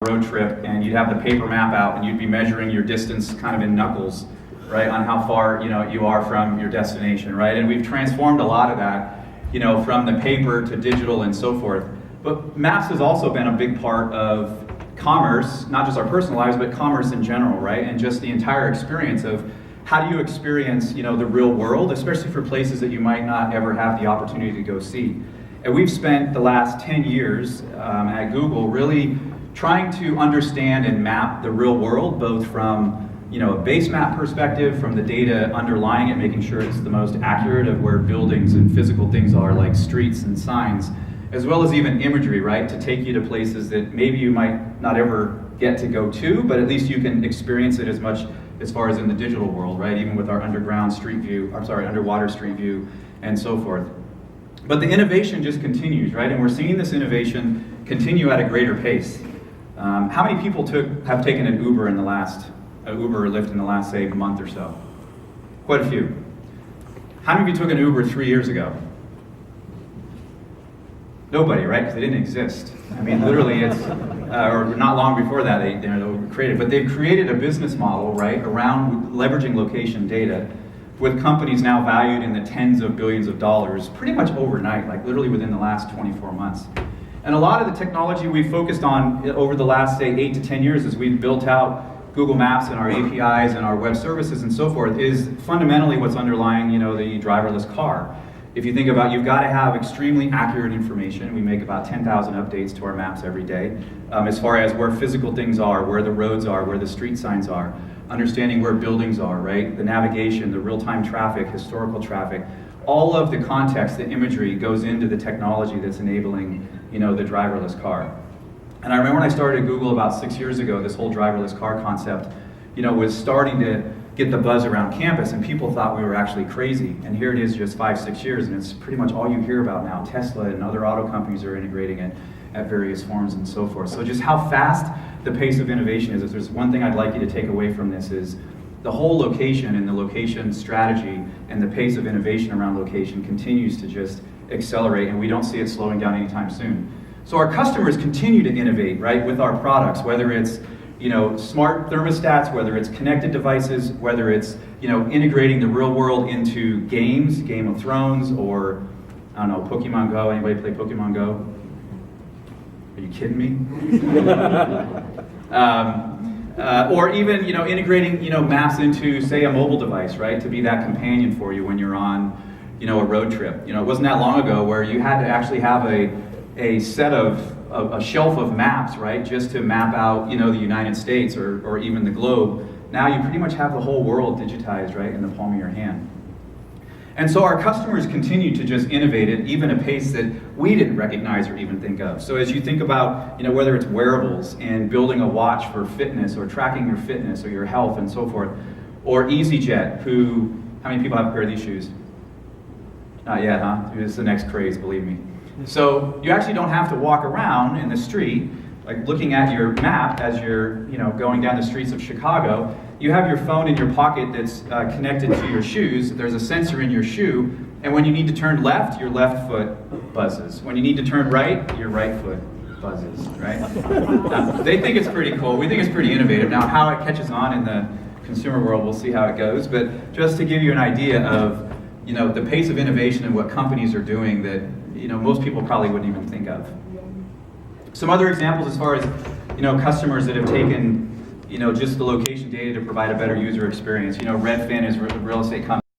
road trip and you'd have the paper map out and you'd be measuring your distance kind of in knuckles, right, on how far you are from your destination, right? And we've transformed a lot of that, from the paper to digital and so forth. But maps has also been a big part of commerce, not just our personal lives, but commerce in general, right? And just the entire experience of how do you experience, the real world, especially for places that you might not ever have the opportunity to go see. And we've spent the last 10 years at Google really trying to understand and map the real world, both from a base map perspective, from the data underlying it, making sure it's the most accurate of where buildings and physical things are, like streets and signs, as well as even imagery, right, to take you to places that maybe you might not ever get to go to, but at least you can experience it as much as far as in the digital world, right, even with our underwater street view and so forth. But the innovation just continues, right, and we're seeing this innovation continue at a greater pace. How many people have taken an Uber or Lyft in the last, say, month or so? Quite a few. How many of you took an Uber 3 years ago? Nobody, right? Because they didn't exist. I mean, literally, it's or not long before that they were created. But they've created a business model, right, around leveraging location data, with companies now valued in the tens of billions of dollars, pretty much overnight, like literally within the last 24 months. And a lot of the technology we've focused on over the last, say, 8 to 10 years as we've built out Google Maps and our APIs and our web services and so forth is fundamentally what's underlying, the driverless car. If you think about, you've got to have extremely accurate information. We make about 10,000 updates to our maps every day, as far as where physical things are, where the roads are, where the street signs are, understanding where buildings are, right? The navigation, the real-time traffic, historical traffic, all of the context, the imagery goes into the technology that's enabling, the driverless car. And I remember when I started at Google about 6 years ago, this whole driverless car concept, was starting to get the buzz around campus, and people thought we were actually crazy. And here it is just 5-6 years, and it's pretty much all you hear about now. Tesla and other auto companies are integrating it at various forms and so forth. So just how fast the pace of innovation is. If there's one thing I'd like you to take away from this is the whole location and the location strategy and the pace of innovation around location continues to just accelerate, and we don't see it slowing down anytime soon. So our customers continue to innovate, right, with our products, whether it's smart thermostats, whether it's connected devices, whether it's integrating the real world into games, Game of Thrones, or I don't know, Pokemon Go. Anybody play Pokemon Go? Are you kidding me? Or even integrating maps into, say, a mobile device, right, to be that companion for you when you're on a road trip. It wasn't that long ago where you had to actually have a set of a shelf of maps, right, just to map out, the United States or even the globe. Now you pretty much have the whole world digitized, right, in the palm of your hand. And so our customers continue to just innovate at even a pace that we didn't recognize or even think of. So as you think about, whether it's wearables and building a watch for fitness or tracking your fitness or your health and so forth, or EasyJet, how many people have a pair of these shoes? Not yet, huh? It's the next craze, believe me. So you actually don't have to walk around in the street, like looking at your map as you're, going down the streets of Chicago. You have your phone in your pocket that's connected to your shoes. There's a sensor in your shoe, and when you need to turn left, your left foot buzzes. When you need to turn right, your right foot buzzes, right? They think it's pretty cool. We think it's pretty innovative. Now, how it catches on in the consumer world, we'll see how it goes. But just to give you an idea of, the pace of innovation and what companies are doing that, most people probably wouldn't even think of. Some other examples as far as, customers that have taken, just the location data to provide a better user experience. Redfin is a real estate company